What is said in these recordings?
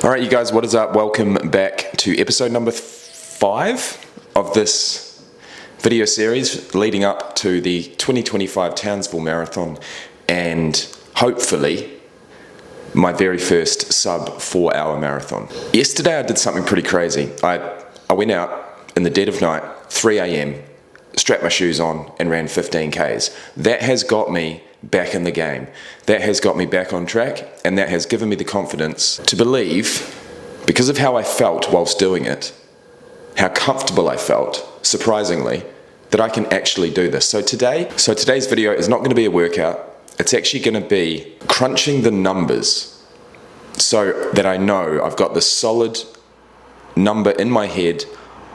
All right, you guys, what is up? Welcome back to episode number 5 of this video series leading up to the 2025 Townsville Marathon and hopefully my very first sub-4-hour marathon. Yesterday I did something pretty crazy. I went out in the dead of night, 3 a.m, strapped my shoes on and ran 15 Ks. That has got me back in the game. That has got me back on track, and that has given me the confidence to believe, because of how I felt whilst doing it, how comfortable I felt, surprisingly, that I can actually do this. So today's video is not going to be a workout. It's actually going to be crunching the numbers so that I know I've got this solid number in my head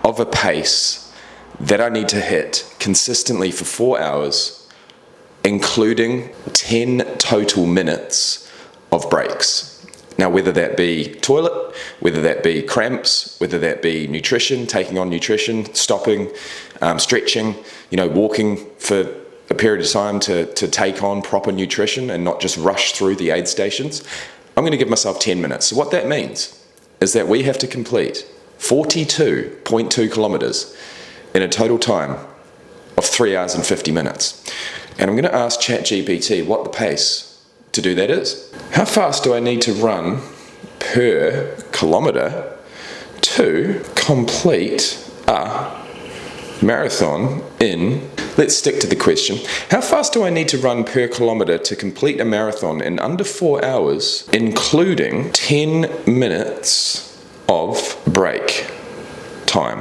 of a pace that I need to hit consistently for 4 hours, including 10 total minutes of breaks. Now, whether that be toilet, whether that be cramps, whether that be nutrition, taking on nutrition, stopping, stretching, walking for a period of time to take on proper nutrition and not just rush through the aid stations, I'm going to give myself 10 minutes. So what that means is that we have to complete 42.2 kilometers in a total time of 3 hours and 50 minutes. And I'm going to ask ChatGPT what the pace to do that is. How fast do I need to run per kilometer to complete a marathon in, let's stick to the question, how fast do I need to run per kilometer to complete a marathon in under 4 hours, including 10 minutes of break time?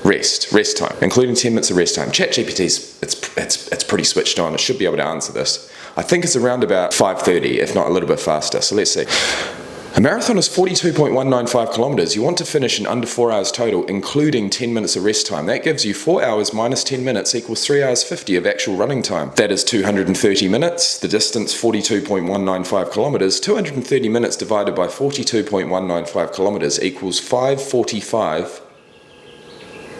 Rest time, including 10 minutes of rest time. ChatGPT's, it's pretty switched on. It should be able to answer this. I think it's around about 5:30, if not a little bit faster. So let's see. A marathon is 42.195 kilometers. You want to finish in under 4 hours total, including 10 minutes of rest time. That gives you 4 hours minus 10 minutes equals 3 hours 50 of actual running time. That is 230 minutes. The distance, 42.195 kilometers. 230 minutes divided by 42.195 kilometers equals 5:45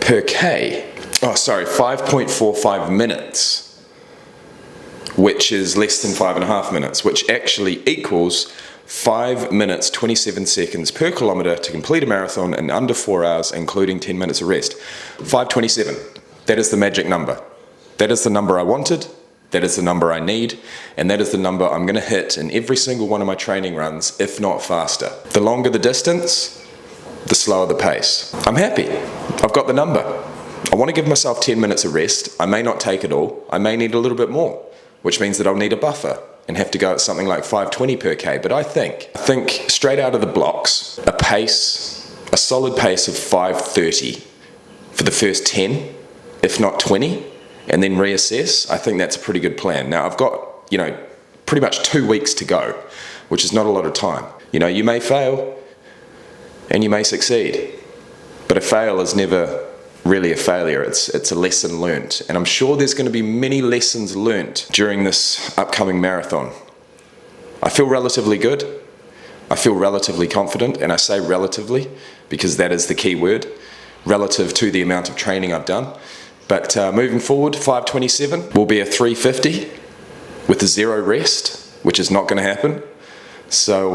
per K. 5.45 minutes, which is less than 5.5 minutes, which actually equals 5 minutes 27 seconds per kilometer to complete a marathon in under 4 hours, including 10 minutes of rest. 5:27. That is the magic number. That is the number I wanted. That is the number I need. And that is the number I'm going to hit in every single one of my training runs, if not faster. The longer the distance, the slower the pace. I'm happy. I've got the number. I want to give myself 10 minutes of rest. I may not take it all. I may need a little bit more, which means that I'll need a buffer and have to go at something like 5:20 per K. But I think straight out of the blocks, a solid pace of 5:30 for the first 10, if not 20, and then reassess. I think that's a pretty good plan. Now I've got, pretty much 2 weeks to go, which is not a lot of time. You may fail and you may succeed, but a fail is never really a failure. It's a lesson learnt, and I'm sure there's going to be many lessons learnt during this upcoming marathon. I feel relatively good. I feel relatively confident, and I say relatively because that is the key word, relative to the amount of training I've done. But moving forward, 5:27 will be a 3:50 with a 0 rest, which is not going to happen. So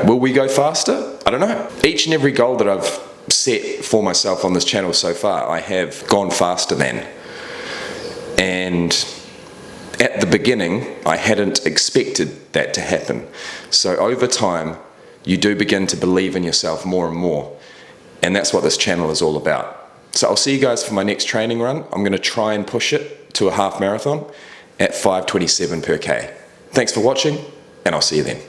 will we go faster? I don't know. Each and every goal that I've set for myself on this channel so far, I have gone faster than. And at the beginning, I hadn't expected that to happen. So over time, you do begin to believe in yourself more and more. And that's what this channel is all about. So I'll see you guys for my next training run. I'm going to try and push it to a half marathon at 5:27 per K. Thanks for watching, and I'll see you then.